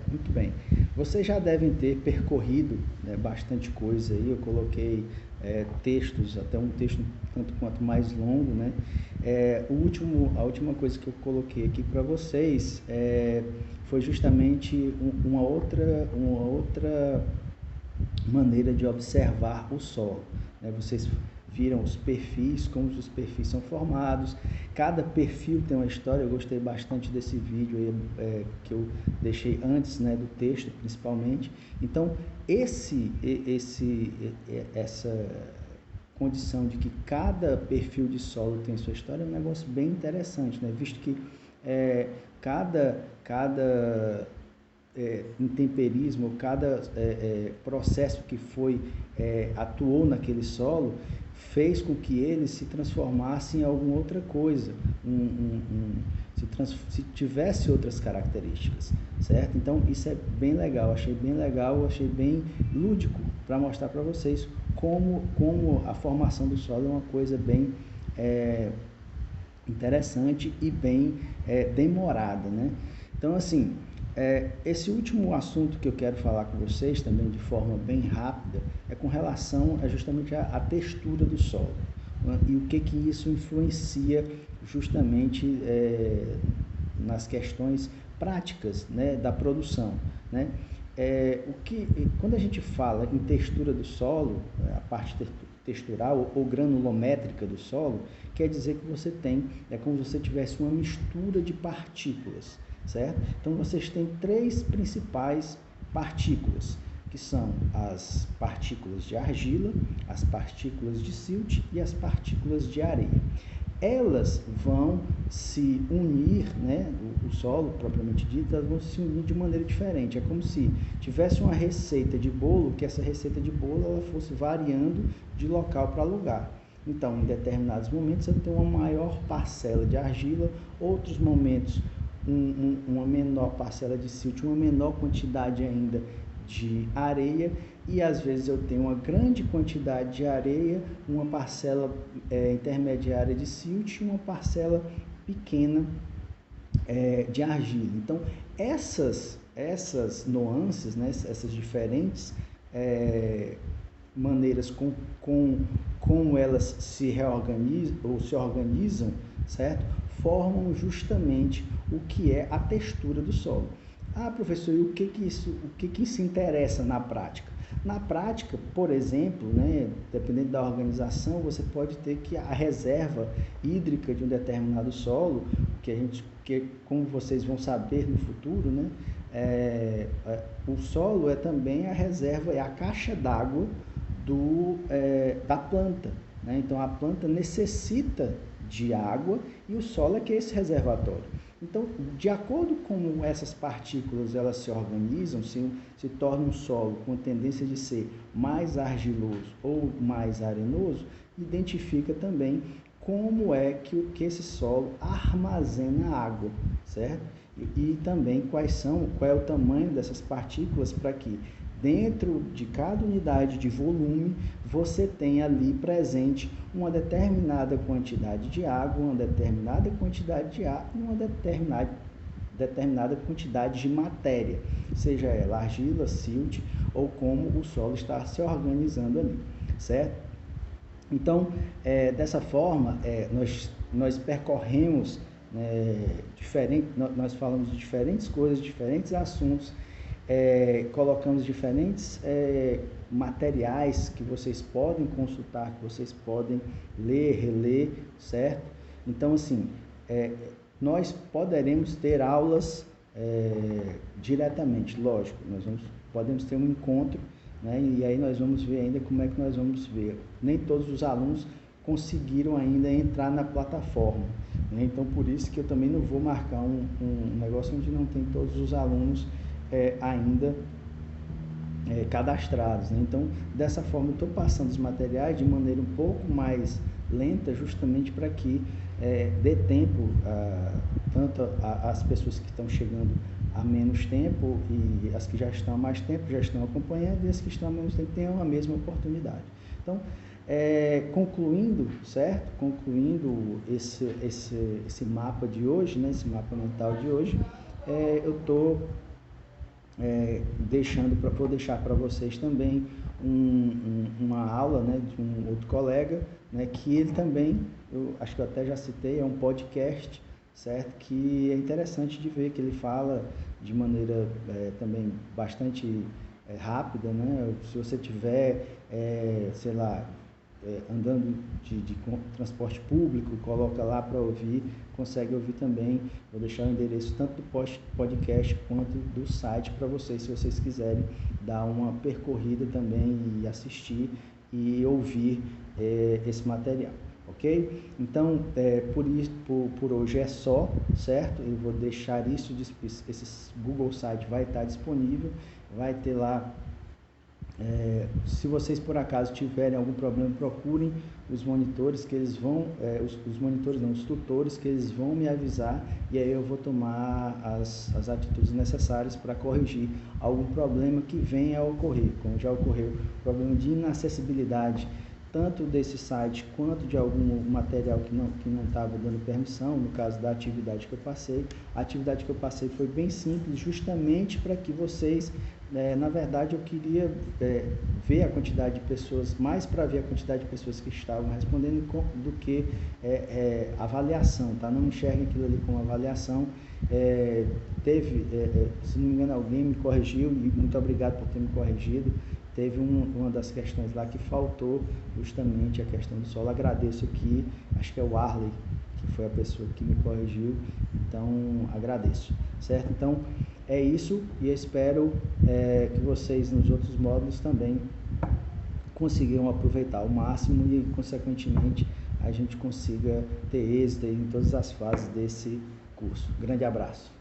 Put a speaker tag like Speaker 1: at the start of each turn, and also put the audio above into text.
Speaker 1: Muito bem. Vocês já devem ter percorrido, né, bastante coisa aí. Eu coloquei textos, até um texto tanto quanto mais longo, né? A última coisa que eu coloquei aqui para vocês foi justamente uma outra maneira de observar o solo, né? Vocês viram os perfis, como os perfis são formados, cada perfil tem uma história. Eu gostei bastante desse vídeo aí, que eu deixei antes, né, do texto, principalmente. Então, essa condição de que cada perfil de solo tem sua história é um negócio bem interessante, né? Visto que cada intemperismo, cada processo que atuou naquele solo, fez com que ele se transformasse em alguma outra coisa, se tivesse outras características, certo? Então isso é bem legal, achei bem lúdico para mostrar para vocês como a formação do solo é uma coisa bem interessante e bem demorada, né? Então, assim, esse último assunto que eu quero falar com vocês também de forma bem rápida é com relação justamente à textura do solo, né? E o que isso influencia justamente nas questões práticas, né, da produção, né? Quando a gente fala em textura do solo, a parte textural ou granulométrica do solo, quer dizer que você tem, é como se você tivesse uma mistura de partículas, certo? Então vocês têm três principais partículas, que são as partículas de argila, as partículas de silt e as partículas de areia. Elas vão se unir, né, o solo propriamente dito, elas vão se unir de maneira diferente. É como se tivesse uma receita de bolo, que essa receita de bolo ela fosse variando de local para lugar. Então, em determinados momentos eu tenho uma maior parcela de argila, outros momentos uma menor parcela de silt, uma menor quantidade ainda de areia, e às vezes eu tenho uma grande quantidade de areia, uma parcela intermediária de silt e uma parcela pequena de argila. Então, essas nuances, né, essas diferentes maneiras como elas se reorganizam ou se organizam, certo? Formam justamente o que é a textura do solo. Ah, professor, e o que isso interessa na prática? Na prática, por exemplo, né, dependendo da organização, você pode ter que a reserva hídrica de um determinado solo, como vocês vão saber no futuro, né, o solo é também a reserva, é a caixa d'água da planta, né? Então a planta necessita de água e o solo é que é esse reservatório. Então, de acordo com essas partículas elas se organizam, se torna um solo com tendência de ser mais argiloso ou mais arenoso, identifica também como é que esse solo armazena água, certo? E também qual é o tamanho dessas partículas, para que dentro de cada unidade de volume você tenha ali presente uma determinada quantidade de água, uma determinada quantidade de ar e uma determinada quantidade de matéria, seja ela argila, silt ou como o solo está se organizando ali, certo? Então, dessa forma, nós percorremos, nós falamos de diferentes coisas, diferentes assuntos, colocamos diferentes materiais que vocês podem consultar, que vocês podem ler, reler, certo? Então, assim, nós poderemos ter aulas diretamente, lógico, podemos ter um encontro, né? E aí nós vamos ver ainda como é que nós vamos ver. Nem todos os alunos conseguiram ainda entrar na plataforma, né? Então, por isso que eu também não vou marcar um negócio onde não tem todos os alunos ainda cadastrados, né? Então, dessa forma, eu estou passando os materiais de maneira um pouco mais lenta, justamente para que dê tempo tanto às pessoas que estão chegando há menos tempo e as que já estão há mais tempo, já estão acompanhando, e as que estão há menos tempo tenham a mesma oportunidade. Então, concluindo, certo? Concluindo esse mapa de hoje, né? Esse mapa mental de hoje, eu estou vou deixar para vocês também uma aula, né, de um outro colega, né, que ele também, eu acho que eu até já citei, é um podcast, certo? Que é interessante de ver que ele fala de maneira também bastante rápida, né? Se você tiver, sei lá, andando de transporte público, coloca lá para ouvir, consegue ouvir também. Vou deixar o endereço tanto do podcast quanto do site para vocês, se vocês quiserem dar uma percorrida também e assistir e ouvir esse material, ok? Então, por hoje é só, certo? Eu vou deixar isso, esse Google Site vai estar disponível, vai ter lá. Se vocês por acaso tiverem algum problema, procurem os monitores, que eles vão, os tutores, que eles vão me avisar, e aí eu vou tomar as atitudes necessárias para corrigir algum problema que venha a ocorrer, como já ocorreu, problema de inacessibilidade, tanto desse site quanto de algum material que não estava dando permissão, no caso da atividade que eu passei. A atividade que eu passei foi bem simples, justamente para que vocês, na verdade eu queria ver a quantidade de pessoas, mais para ver a quantidade de pessoas que estavam respondendo do que avaliação, tá? Não enxerguem aquilo ali como avaliação. Se não me engano, alguém me corrigiu, e muito obrigado por ter me corrigido. Teve uma das questões lá que faltou, justamente a questão do solo. Agradeço aqui, acho que é o Arley, que foi a pessoa que me corrigiu, então agradeço, certo? Então é isso, e eu espero que vocês nos outros módulos também consigam aproveitar ao máximo e, consequentemente, a gente consiga ter êxito em todas as fases desse curso. Grande abraço!